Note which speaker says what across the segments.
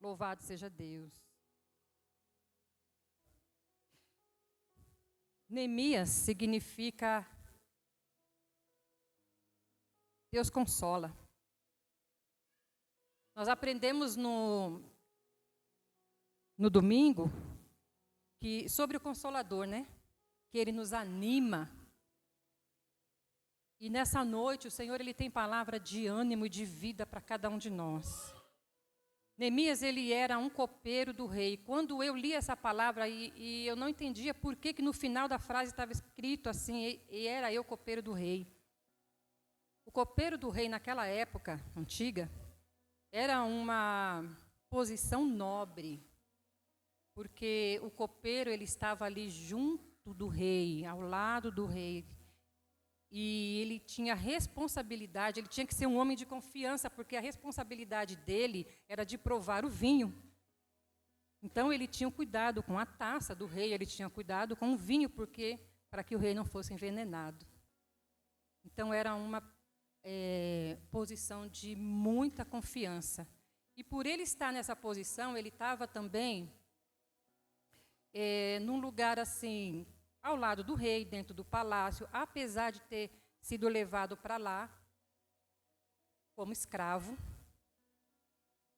Speaker 1: Louvado seja Deus. Neemias significa Deus consola. Nós aprendemos no domingo sobre o Consolador, né? Que Ele nos anima. E nessa noite o Senhor Ele tem palavra de ânimo e de vida para cada um de nós. Neemias, ele era um copeiro do rei. Quando eu li essa palavra e eu não entendia por que no final da frase estava escrito assim, e era eu copeiro do rei. O copeiro do rei naquela época antiga era uma posição nobre, porque o copeiro ele estava ali junto do rei, ao lado do rei. E ele tinha responsabilidade, ele tinha que ser um homem de confiança, porque a responsabilidade dele era de provar o vinho. Então, ele tinha cuidado com a taça do rei, ele tinha cuidado com o vinho, para que o rei não fosse envenenado. Então, era uma posição de muita confiança. E por ele estar nessa posição, ele estava também num lugar assim, ao lado do rei, dentro do palácio, apesar de ter sido levado para lá como escravo,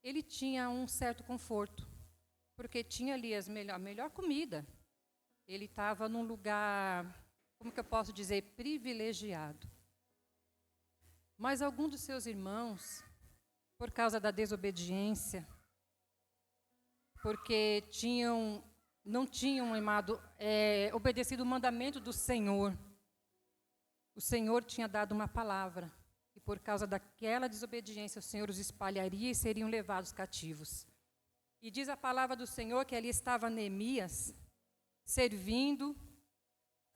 Speaker 1: ele tinha um certo conforto, porque tinha ali a melhor comida. Ele estava num lugar, como que eu posso dizer, privilegiado. Mas alguns dos seus irmãos, por causa da desobediência, porque não tinham obedecido o mandamento do Senhor. O Senhor tinha dado uma palavra, e por causa daquela desobediência, o Senhor os espalharia e seriam levados cativos. E diz a palavra do Senhor que ali estava Neemias, servindo,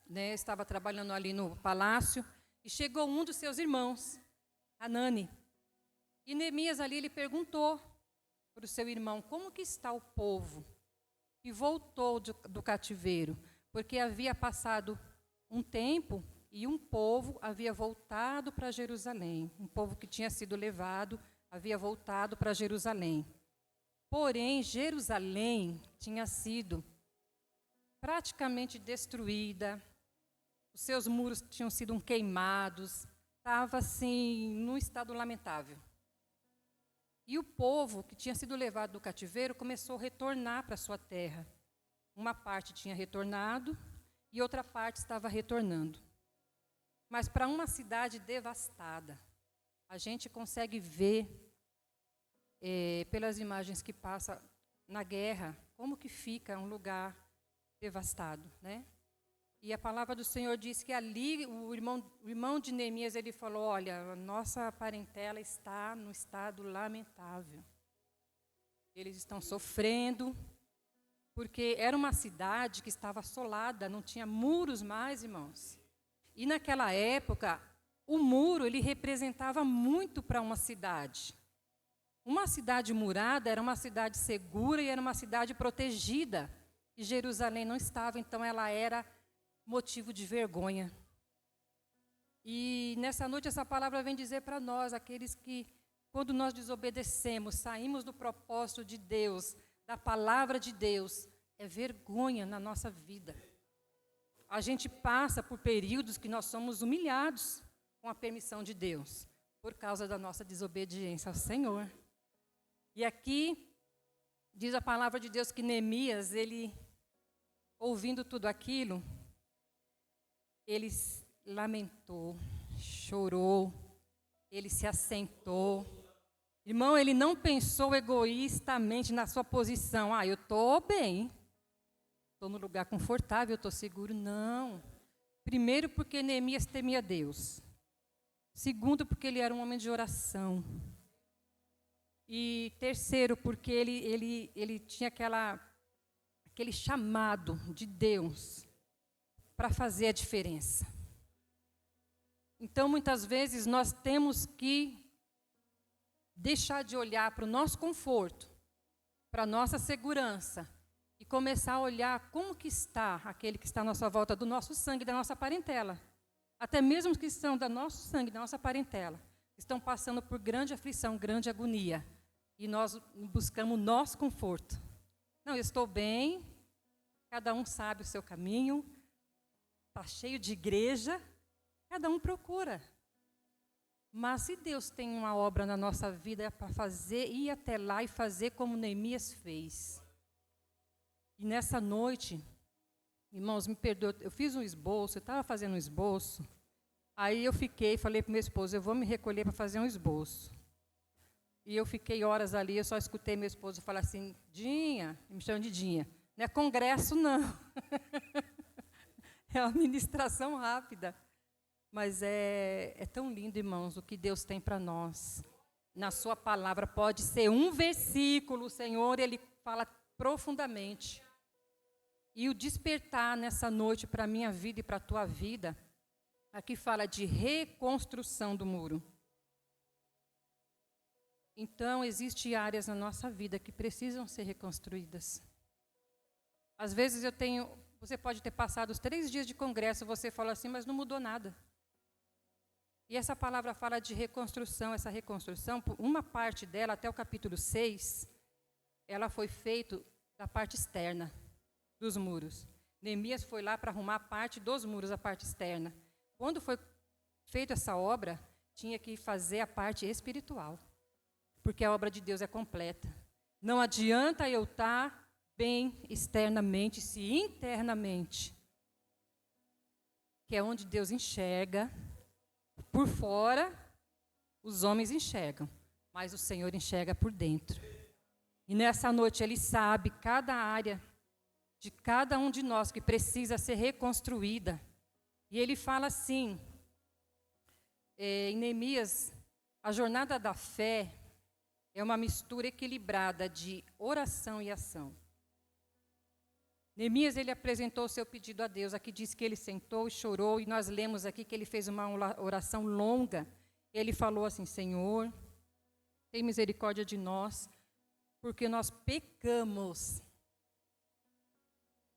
Speaker 1: né, estava trabalhando ali no palácio, e chegou um dos seus irmãos, Hanani. E Neemias ali, ele perguntou para o seu irmão, como que está o povo? E voltou do cativeiro, porque havia passado um tempo e um povo havia voltado para Jerusalém. Um povo que tinha sido levado havia voltado para Jerusalém. Porém, Jerusalém tinha sido praticamente destruída, os seus muros tinham sido queimados, estava assim, num estado lamentável. E o povo que tinha sido levado do cativeiro começou a retornar para a sua terra. Uma parte tinha retornado e outra parte estava retornando. Mas para uma cidade devastada, a gente consegue ver, pelas imagens que passa na guerra, como que fica um lugar devastado, né? E a palavra do Senhor diz que ali o irmão de Neemias, ele falou, olha, a nossa parentela está no estado lamentável. Eles estão sofrendo, porque era uma cidade que estava assolada, não tinha muros mais, irmãos. E naquela época, o muro, ele representava muito para uma cidade. Uma cidade murada era uma cidade segura e era uma cidade protegida. E Jerusalém não estava, então ela era motivo de vergonha. E nessa noite essa palavra vem dizer para nós, aqueles que, quando nós desobedecemos, saímos do propósito de Deus, da palavra de Deus, é vergonha na nossa vida. A gente passa por períodos que nós somos humilhados com a permissão de Deus, por causa da nossa desobediência ao Senhor. E aqui diz a palavra de Deus que Neemias, ele, ouvindo tudo aquilo, ele lamentou, chorou, ele se assentou. Irmão, ele não pensou egoístamente na sua posição. Eu estou bem, estou no lugar confortável, estou seguro. Não. Primeiro, porque Neemias temia Deus. Segundo, porque ele era um homem de oração. E terceiro, porque ele tinha aquele chamado de Deus para fazer a diferença. Então, muitas vezes, nós temos que deixar de olhar para o nosso conforto, para a nossa segurança, e começar a olhar como que está aquele que está à nossa volta, do nosso sangue, da nossa parentela. Até mesmo que são do nosso sangue, da nossa parentela, estão passando por grande aflição, grande agonia. e nós buscamos o nosso conforto. Não, eu estou bem, cada um sabe o seu caminho, está cheio de igreja, cada um procura. Mas se Deus tem uma obra na nossa vida, é para fazer, ir até lá e fazer como Neemias fez. E nessa noite, irmãos, me perdoem, eu fiz um esboço, eu estava fazendo um esboço, aí eu falei para o meu esposo, eu vou me recolher para fazer um esboço. E eu fiquei horas ali, eu só escutei meu esposo falar assim, Dinha, me chama de Dinha, não é congresso não, é uma ministração rápida. Mas é tão lindo, irmãos, o que Deus tem para nós. Na sua palavra pode ser um versículo, o Senhor, Ele fala profundamente. E o despertar nessa noite para a minha vida e para a tua vida, aqui fala de reconstrução do muro. Então, existem áreas na nossa vida que precisam ser reconstruídas. Às vezes você pode ter passado os 3 dias de congresso, você fala assim, mas não mudou nada. E essa palavra fala de reconstrução, essa reconstrução, uma parte dela, até o capítulo 6, ela foi feita da parte externa dos muros. Neemias foi lá para arrumar a parte dos muros, a parte externa. Quando foi feita essa obra, tinha que fazer a parte espiritual, porque a obra de Deus é completa. Não adianta eu estar bem externamente, se internamente, que é onde Deus enxerga. Por fora, os homens enxergam, mas o Senhor enxerga por dentro. E nessa noite Ele sabe cada área de cada um de nós que precisa ser reconstruída. E Ele fala assim, em Neemias, a jornada da fé é uma mistura equilibrada de oração e ação. Neemias, ele apresentou o seu pedido a Deus. Aqui diz que ele sentou e chorou, e nós lemos aqui que ele fez uma oração longa. Ele falou assim, Senhor, tem misericórdia de nós, porque nós pecamos.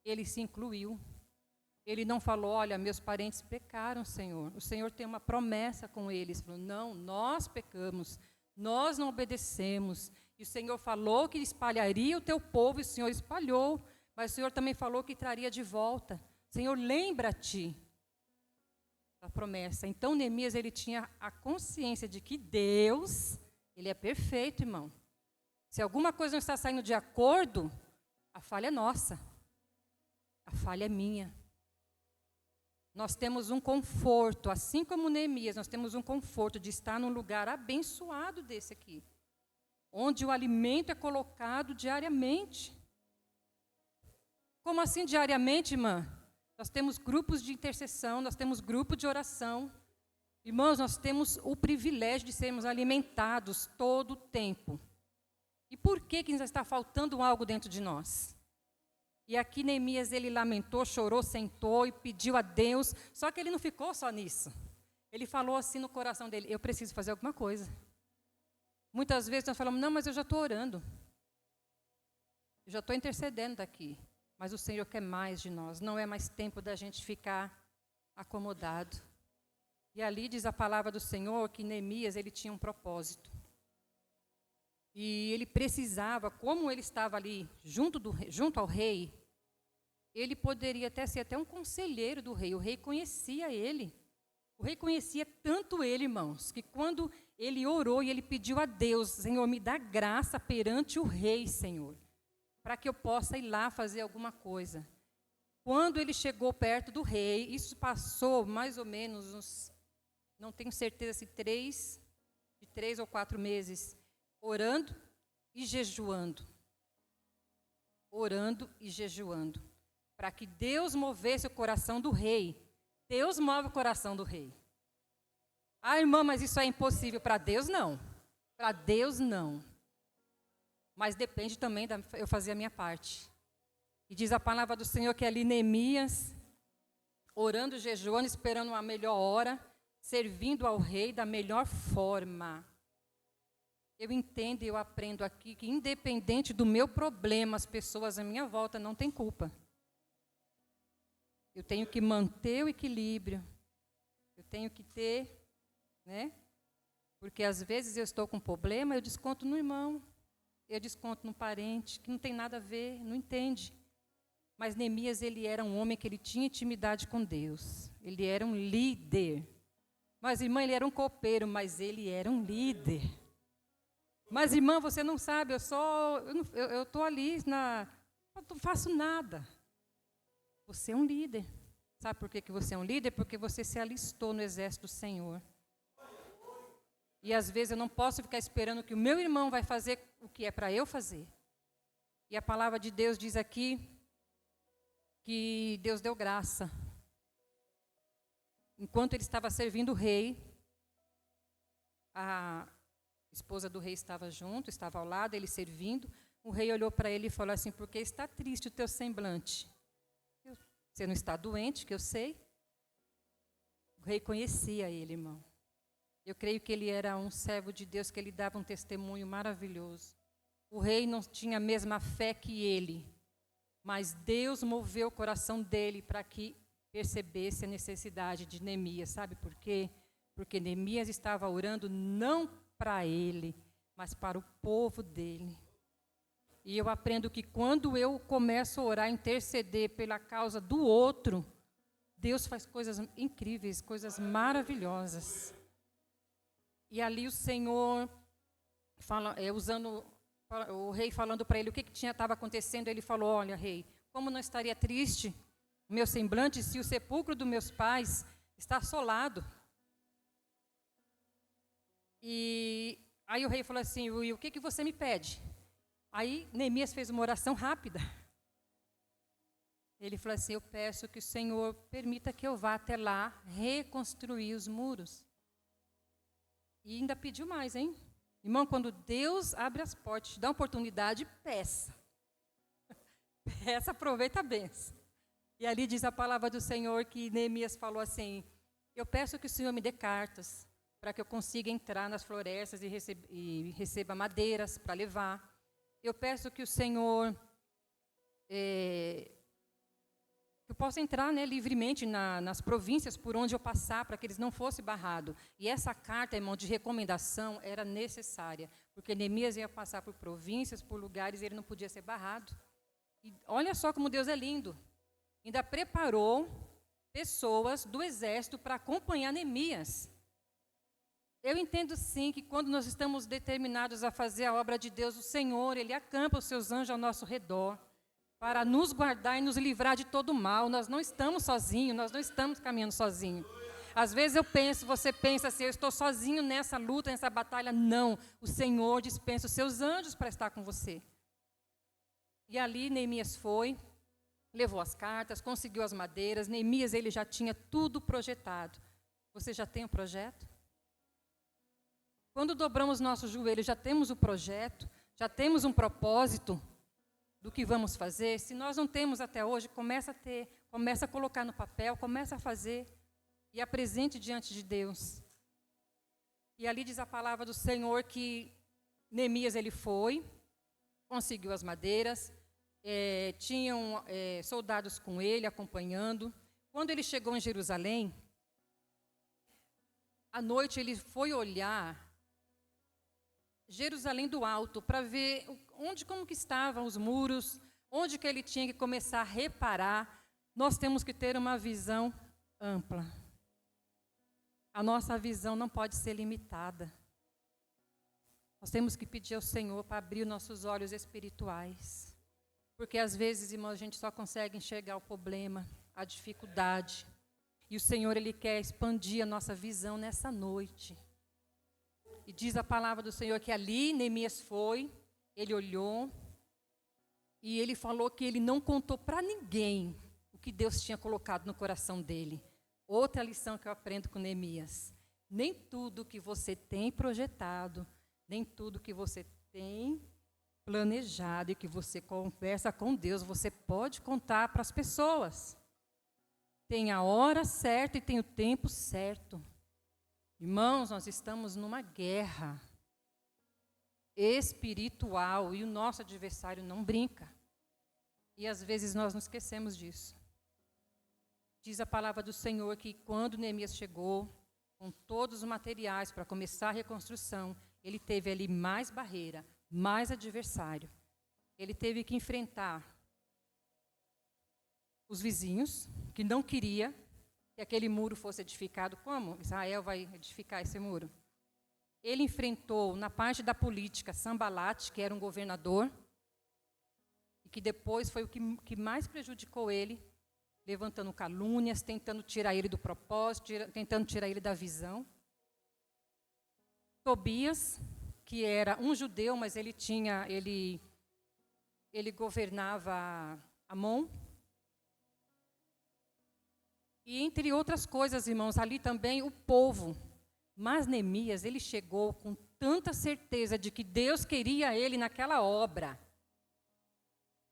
Speaker 1: Ele se incluiu. Ele não falou, olha, meus parentes pecaram, Senhor. O Senhor tem uma promessa com eles. Ele falou, não, nós pecamos, nós não obedecemos. E o Senhor falou que espalharia o teu povo, e o Senhor espalhou. Mas o Senhor também falou que traria de volta. Senhor, lembra-te da promessa. Então, Neemias, ele tinha a consciência de que Deus, Ele é perfeito, irmão. Se alguma coisa não está saindo de acordo, a falha é nossa. A falha é minha. Nós temos um conforto, assim como Neemias, nós temos um conforto de estar num lugar abençoado desse aqui, onde o alimento é colocado diariamente. Como assim diariamente, irmã? Nós temos grupos de intercessão, nós temos grupo de oração. Irmãos, nós temos o privilégio de sermos alimentados todo o tempo. E por que ainda está faltando algo dentro de nós? E aqui Neemias, ele lamentou, chorou, sentou e pediu a Deus, só que ele não ficou só nisso. Ele falou assim no coração dele, eu preciso fazer alguma coisa. Muitas vezes nós falamos, não, mas eu já estou orando. Eu já estou intercedendo daqui. Mas o Senhor quer mais de nós. Não é mais tempo da gente ficar acomodado. E ali diz a palavra do Senhor que Neemias, ele tinha um propósito. E ele precisava, como ele estava ali junto ao rei, ele poderia até ser até um conselheiro do rei. O rei conhecia ele. O rei conhecia tanto ele, irmãos, que quando ele orou e ele pediu a Deus, Senhor, me dá graça perante o rei, Senhor, para que eu possa ir lá fazer alguma coisa. Quando ele chegou perto do rei, isso passou mais ou menos uns, não tenho certeza se 3 ou 4 meses, orando e jejuando. Orando e jejuando. Para que Deus movesse o coração do rei. Deus move o coração do rei. Ah, irmã, mas isso é impossível. Para Deus, não. Para Deus, não. Mas depende também de eu fazer a minha parte. E diz a palavra do Senhor que ali Neemias, orando, jejuando, esperando uma melhor hora, servindo ao rei da melhor forma. Eu entendo e eu aprendo aqui que independente do meu problema, as pessoas à minha volta não têm culpa. Eu tenho que manter o equilíbrio. Eu tenho que ter, né? Porque às vezes eu estou com problema, eu desconto no irmão. eu desconto num parente que não tem nada a ver, não entende. Mas Neemias, ele era um homem que ele tinha intimidade com Deus. Ele era um líder. Mas, irmã, ele era um copeiro, mas ele era um líder. Mas, irmã, você não sabe, eu estou ali, eu não faço nada. Você é um líder. Sabe por que você é um líder? Porque você se alistou no exército do Senhor. E às vezes eu não posso ficar esperando que o meu irmão vai fazer o que é para eu fazer. E a palavra de Deus diz aqui que Deus deu graça. Enquanto ele estava servindo o rei, a esposa do rei estava junto, estava ao lado, ele servindo. O rei olhou para ele e falou assim: por que está triste o teu semblante? Você não está doente, que eu sei. O rei conhecia ele, irmão. Eu creio que ele era um servo de Deus, que ele dava um testemunho maravilhoso. O rei não tinha a mesma fé que ele, mas Deus moveu o coração dele para que percebesse a necessidade de Neemias. Sabe por quê? Porque Neemias estava orando não para ele, mas para o povo dele. E eu aprendo que quando eu começo a orar, interceder pela causa do outro, Deus faz coisas incríveis, coisas maravilhosas. E ali o Senhor, o rei falando para ele o que estava acontecendo, ele falou: olha, rei, como não estaria triste o meu semblante se o sepulcro dos meus pais está assolado? E aí o rei falou assim: e o que você me pede? Aí Neemias fez uma oração rápida. Ele falou assim: eu peço que o Senhor permita que eu vá até lá reconstruir os muros. E ainda pediu mais, hein? Irmão, quando Deus abre as portas, te dá uma oportunidade, peça. Peça, aproveita a bênção. E ali diz a palavra do Senhor que Neemias falou assim: eu peço que o Senhor me dê cartas para que eu consiga entrar nas florestas e receba madeiras para levar. Eu peço que o Senhor, que eu possa entrar, né, livremente nas províncias por onde eu passar, para que eles não fossem barrados. E essa carta, irmão, de recomendação era necessária, porque Neemias ia passar por províncias, por lugares, e ele não podia ser barrado. E olha só como Deus é lindo. Ainda preparou pessoas do exército para acompanhar Neemias. Eu entendo sim que quando nós estamos determinados a fazer a obra de Deus, o Senhor, Ele acampa os seus anjos ao nosso redor, para nos guardar e nos livrar de todo mal. Nós não estamos sozinhos, nós não estamos caminhando sozinhos. Às vezes você pensa assim: eu estou sozinho nessa luta, nessa batalha. Não, o Senhor dispensa os seus anjos para estar com você. E ali Neemias foi, levou as cartas, conseguiu as madeiras. Neemias, ele já tinha tudo projetado. Você já tem um projeto? Quando dobramos nossos joelhos, já temos o projeto, já temos um propósito do que vamos fazer. Se nós não temos até hoje, começa a ter, começa a colocar no papel, começa a fazer e apresente diante de Deus. E ali diz a palavra do Senhor que Neemias, ele foi, conseguiu as madeiras, tinham soldados com ele, acompanhando. Quando ele chegou em Jerusalém, à noite ele foi olhar Jerusalém do alto, para ver como que estavam os muros, onde que ele tinha que começar a reparar. Nós temos que ter uma visão ampla. A nossa visão não pode ser limitada. Nós temos que pedir ao Senhor para abrir nossos olhos espirituais. Porque às vezes, irmão, a gente só consegue enxergar o problema, a dificuldade. E o Senhor, Ele quer expandir a nossa visão nessa noite. E diz a palavra do Senhor que ali Neemias foi, ele olhou, e ele falou que ele não contou para ninguém o que Deus tinha colocado no coração dele. Outra lição que eu aprendo com Neemias: nem tudo que você tem projetado, nem tudo que você tem planejado e que você conversa com Deus, você pode contar para as pessoas. Tem a hora certa e tem o tempo certo. Irmãos, nós estamos numa guerra espiritual e o nosso adversário não brinca. E às vezes nós nos esquecemos disso. Diz a palavra do Senhor que quando Neemias chegou, com todos os materiais para começar a reconstrução, ele teve ali mais barreira, mais adversário. Ele teve que enfrentar os vizinhos, que não queria que aquele muro fosse edificado. Como Israel vai edificar esse muro? Ele enfrentou, na parte da política, Sanbalate, que era um governador, e que depois foi o que mais prejudicou ele, levantando calúnias, tentando tirar ele do propósito, tentando tirar ele da visão. Tobias, que era um judeu, mas ele governava Amon. E entre outras coisas, irmãos, ali também o povo. Mas Neemias, ele chegou com tanta certeza de que Deus queria ele naquela obra,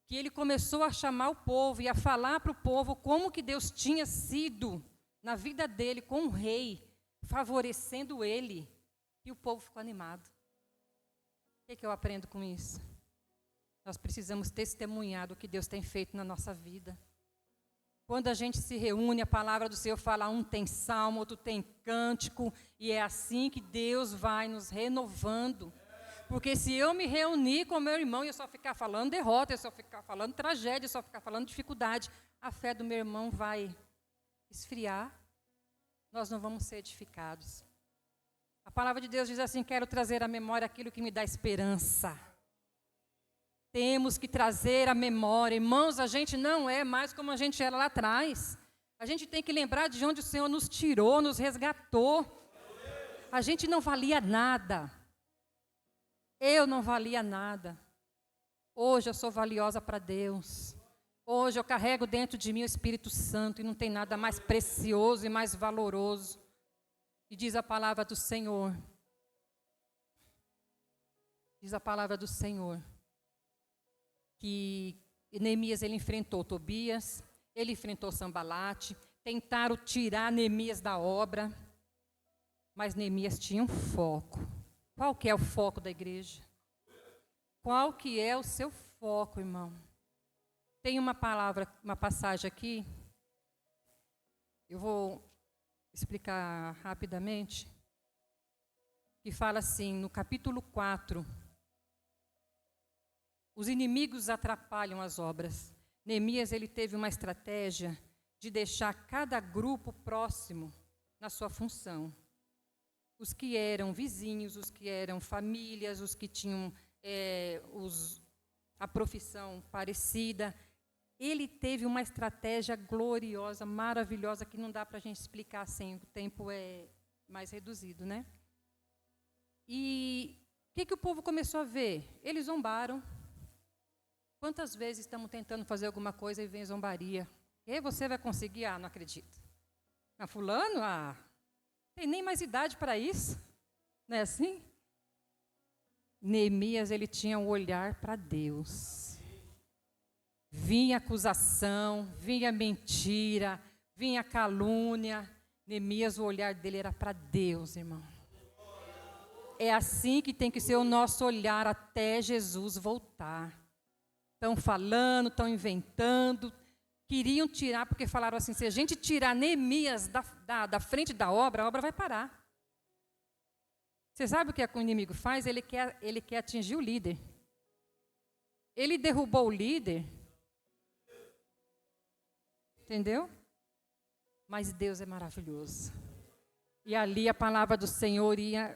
Speaker 1: que ele começou a chamar o povo e a falar para o povo como que Deus tinha sido na vida dele com o rei, favorecendo ele, e o povo ficou animado. O que eu aprendo com isso? Nós precisamos testemunhar do que Deus tem feito na nossa vida. Quando a gente se reúne, a palavra do Senhor fala, um tem salmo, outro tem cântico, e é assim que Deus vai nos renovando. Porque se eu me reunir com meu irmão e eu só ficar falando derrota, eu só ficar falando tragédia, eu só ficar falando dificuldade, a fé do meu irmão vai esfriar, nós não vamos ser edificados. A palavra de Deus diz assim, quero trazer à memória aquilo que me dá esperança. Temos que trazer à memória. Irmãos, a gente não é mais como a gente era lá atrás. A gente tem que lembrar de onde o Senhor nos tirou, nos resgatou. A gente não valia nada. Eu não valia nada. Hoje eu sou valiosa para Deus. Hoje eu carrego dentro de mim o Espírito Santo e não tem nada mais precioso e mais valoroso. E diz a palavra do Senhor. Diz a palavra do Senhor. Que Neemias ele enfrentou Tobias, ele enfrentou Sanbalate, tentaram tirar Neemias da obra, mas Neemias tinha um foco. Qual que é o foco da igreja? Qual que é o seu foco, irmão? Tem uma passagem aqui, eu vou explicar rapidamente, que fala assim, no capítulo 4, os inimigos atrapalham as obras. Neemias ele teve uma estratégia de deixar cada grupo próximo na sua função. Os que eram vizinhos, os que eram famílias, os que tinham a profissão parecida. Ele teve uma estratégia gloriosa, maravilhosa, que não dá para a gente explicar assim, o tempo é mais reduzido, né? E o que o povo começou a ver? Eles zombaram. Quantas vezes estamos tentando fazer alguma coisa e vem zombaria? E você vai conseguir? Não acredito. Fulano? Tem nem mais idade para isso. Não é assim? Neemias, ele tinha um olhar para Deus. Vinha acusação, vinha mentira, vinha calúnia. Neemias, o olhar dele era para Deus, irmão. É assim que tem que ser o nosso olhar até Jesus voltar. Estão falando, estão inventando, queriam tirar, porque falaram assim, se a gente tirar Neemias da frente da obra, a obra vai parar. Você sabe o que o inimigo faz? Ele quer atingir o líder. Ele derrubou o líder, entendeu? Mas Deus é maravilhoso. E ali a palavra do Senhor ia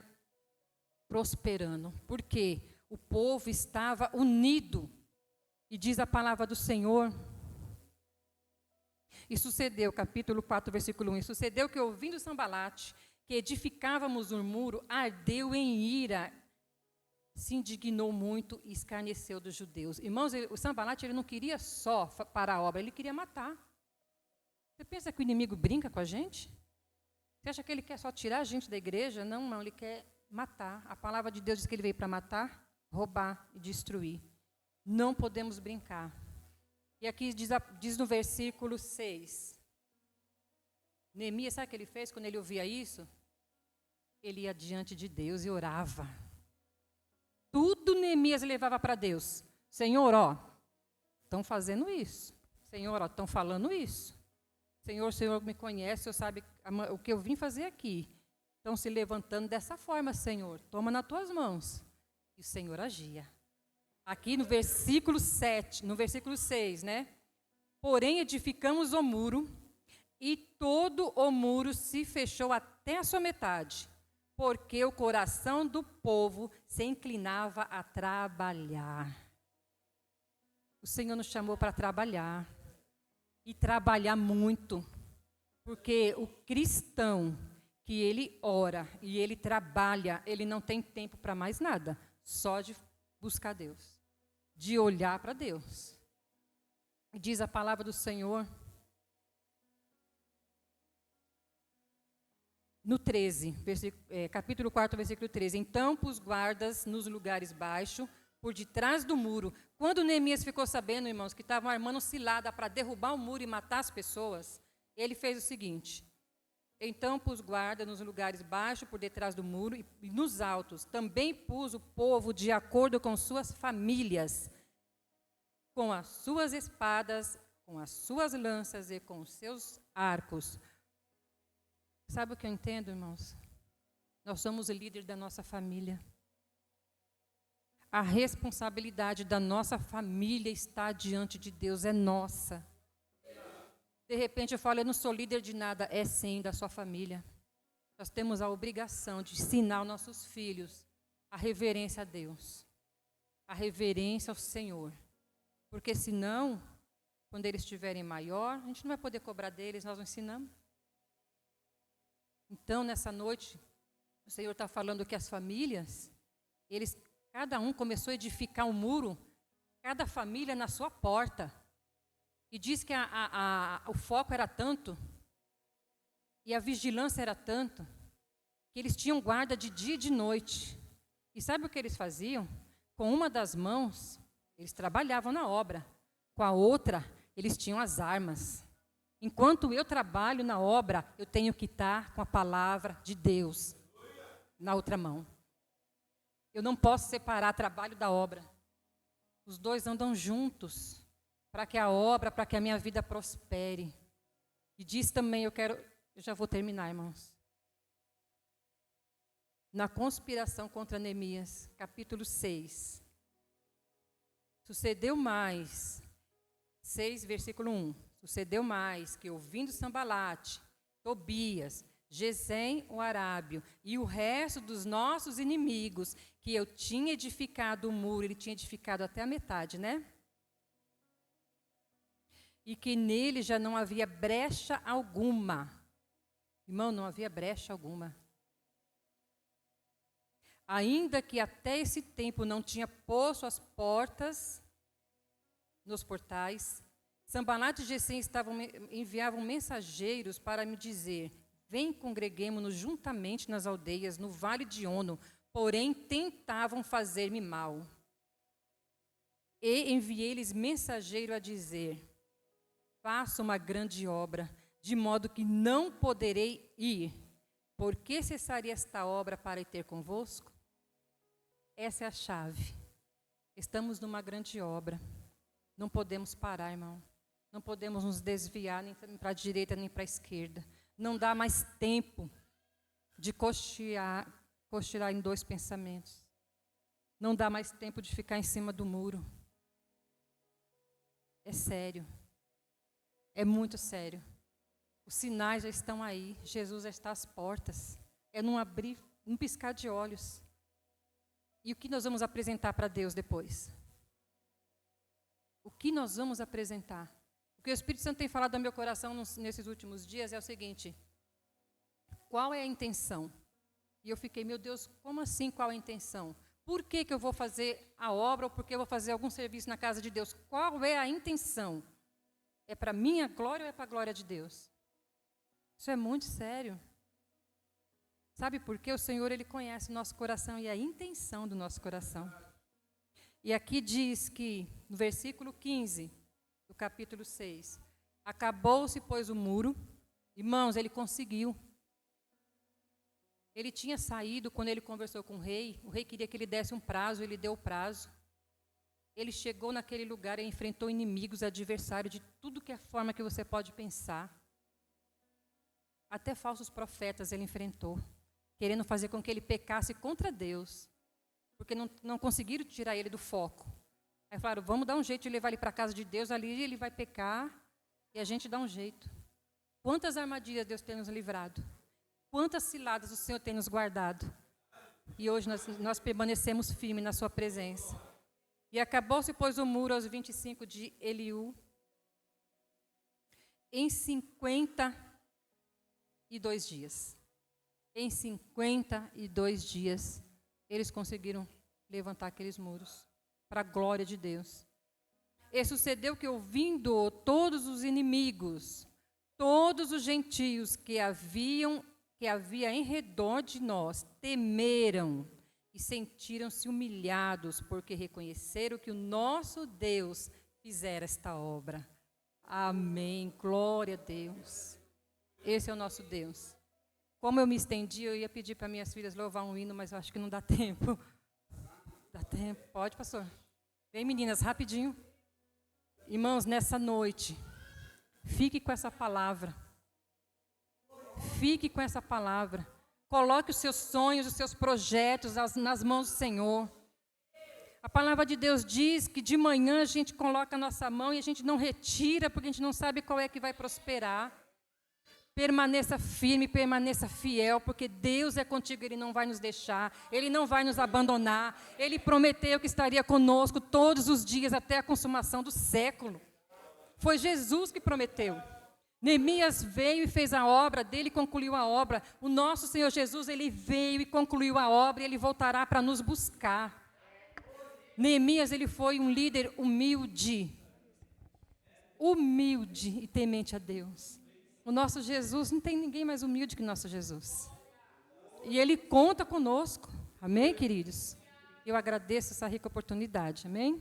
Speaker 1: prosperando. Por quê? O povo estava unido. E diz a palavra do Senhor, e sucedeu, capítulo 4, versículo 1, e sucedeu que ouvindo Sanbalate, que edificávamos um muro, ardeu em ira, se indignou muito e escarneceu dos judeus. Irmãos, o Sanbalate ele não queria só parar a obra, ele queria matar. Você pensa que o inimigo brinca com a gente? Você acha que ele quer só tirar a gente da igreja? Não, ele quer matar. A palavra de Deus diz que ele veio para matar, roubar e destruir. Não podemos brincar. E aqui diz no versículo 6. Neemias, sabe o que ele fez quando ele ouvia isso? Ele ia diante de Deus e orava. Tudo Neemias levava para Deus. Senhor, estão fazendo isso. Senhor, estão falando isso. Senhor, o Senhor me conhece, o Senhor sabe o que eu vim fazer aqui. Estão se levantando dessa forma, Senhor. Toma nas tuas mãos. E o Senhor agia. Aqui no versículo 7, no versículo 6, né? Porém, edificamos o muro, e todo o muro se fechou até a sua metade, porque o coração do povo se inclinava a trabalhar. O Senhor nos chamou para trabalhar, e trabalhar muito, porque o cristão que ele ora e ele trabalha, ele não tem tempo para mais nada, só de buscar Deus, de olhar para Deus. Diz a palavra do Senhor no 13, capítulo 4, versículo 13. Então pus guardas nos lugares baixos, por detrás do muro. Quando Neemias ficou sabendo, irmãos, que estavam armando cilada para derrubar o muro e matar as pessoas, ele fez o seguinte: então pus guarda nos lugares baixos, por detrás do muro, e nos altos. Também pus o povo de acordo com suas famílias, com as suas espadas, com as suas lanças e com os seus arcos. Sabe o que eu entendo, irmãos? Nós somos o líder da nossa família. A responsabilidade da nossa família está diante de Deus, é nossa. De repente eu falo, eu não sou líder de nada. É sim, da sua família. Nós temos a obrigação de ensinar aos nossos filhos a reverência a Deus, a reverência ao Senhor. Porque senão, quando eles estiverem maior, a gente não vai poder cobrar deles, nós não ensinamos. Então, nessa noite, o Senhor está falando que as famílias, cada um começou a edificar um muro, cada família na sua porta. E diz que o foco era tanto, e a vigilância era tanto, que eles tinham guarda de dia e de noite. E sabe o que eles faziam? Com uma das mãos, eles trabalhavam na obra. Com a outra, eles tinham as armas. Enquanto eu trabalho na obra, eu tenho que estar com a palavra de Deus na outra mão. Eu não posso separar trabalho da obra. Os dois andam juntos, para que a obra, para que a minha vida prospere. E diz também, eu já vou terminar, irmãos. Na conspiração contra Neemias, capítulo 6. Sucedeu mais, 6, versículo 1. Sucedeu mais que, ouvindo Sambalate, Tobias, Gesem, o arábio, e o resto dos nossos inimigos, que eu tinha edificado o muro, ele tinha edificado até a metade, né? E que nele já não havia brecha alguma. Irmão, não havia brecha alguma. Ainda que até esse tempo não tinha posto as portas nos portais, Sambalate e Gesem enviavam mensageiros para me dizer: vem, congreguemo-nos juntamente nas aldeias, no vale de Ono, porém tentavam fazer-me mal. E enviei-lhes mensageiro a dizer: faça uma grande obra, de modo que não poderei ir. Por que cessaria esta obra para ir ter convosco? Essa é a chave. Estamos numa grande obra. Não podemos parar, irmão. Não podemos nos desviar nem para a direita nem para a esquerda. Não dá mais tempo de cochear em dois pensamentos. Não dá mais tempo de ficar em cima do muro. É sério. É muito sério. Os sinais já estão aí. Jesus já está às portas. É num abrir, num piscar de olhos. E o que nós vamos apresentar para Deus depois? O que nós vamos apresentar? O que o Espírito Santo tem falado ao meu coração nesses últimos dias é o seguinte: qual é a intenção? E eu fiquei, meu Deus, como assim qual é a intenção? Por que eu vou fazer a obra ou por que eu vou fazer algum serviço na casa de Deus? Qual é a intenção? É para a minha glória ou é para a glória de Deus? Isso é muito sério. Sabe por quê? O Senhor, Ele conhece o nosso coração e a intenção do nosso coração. E aqui diz que, no versículo 15 do capítulo 6, acabou-se, pois, o muro. Irmãos, ele conseguiu. Ele tinha saído quando ele conversou com o rei queria que ele desse um prazo, ele deu o prazo. Ele chegou naquele lugar e enfrentou inimigos, adversários de tudo que é forma que você pode pensar. Até falsos profetas ele enfrentou, querendo fazer com que ele pecasse contra Deus, porque não conseguiram tirar ele do foco. Aí falaram, vamos dar um jeito de levar ele para a casa de Deus, ali ele vai pecar, e a gente dá um jeito. Quantas armadilhas Deus tem nos livrado? Quantas ciladas o Senhor tem nos guardado? E hoje nós permanecemos firmes na sua presença. E acabou-se, pois, o muro aos 25 de Eliú. Em 52 dias. Em 52 dias, eles conseguiram levantar aqueles muros, para a glória de Deus. E sucedeu que, ouvindo todos os inimigos, todos os gentios que havia em redor de nós, temeram e sentiram-se humilhados, porque reconheceram que o nosso Deus fizera esta obra. Amém. Glória a Deus. Esse é o nosso Deus. Como eu me estendi, eu ia pedir para minhas filhas louvar um hino, mas eu acho que não dá tempo. Dá tempo? Pode, pastor? Vem, meninas, rapidinho. Irmãos, nessa noite, fique com essa palavra. Fique com essa palavra. Coloque os seus sonhos, os seus projetos nas mãos do Senhor. A palavra de Deus diz que de manhã a gente coloca a nossa mão e a gente não retira, porque a gente não sabe qual é que vai prosperar. Permaneça firme, permaneça fiel, porque Deus é contigo, Ele não vai nos deixar, Ele não vai nos abandonar. Ele prometeu que estaria conosco todos os dias até a consumação do século. Foi Jesus que prometeu. Neemias veio e fez a obra dele, concluiu a obra. O nosso Senhor Jesus, Ele veio e concluiu a obra, e Ele voltará para nos buscar. Neemias, ele foi um líder humilde e temente a Deus. O nosso Jesus, não tem ninguém mais humilde que o nosso Jesus. E Ele conta conosco. Amém, queridos? Eu agradeço essa rica oportunidade. Amém?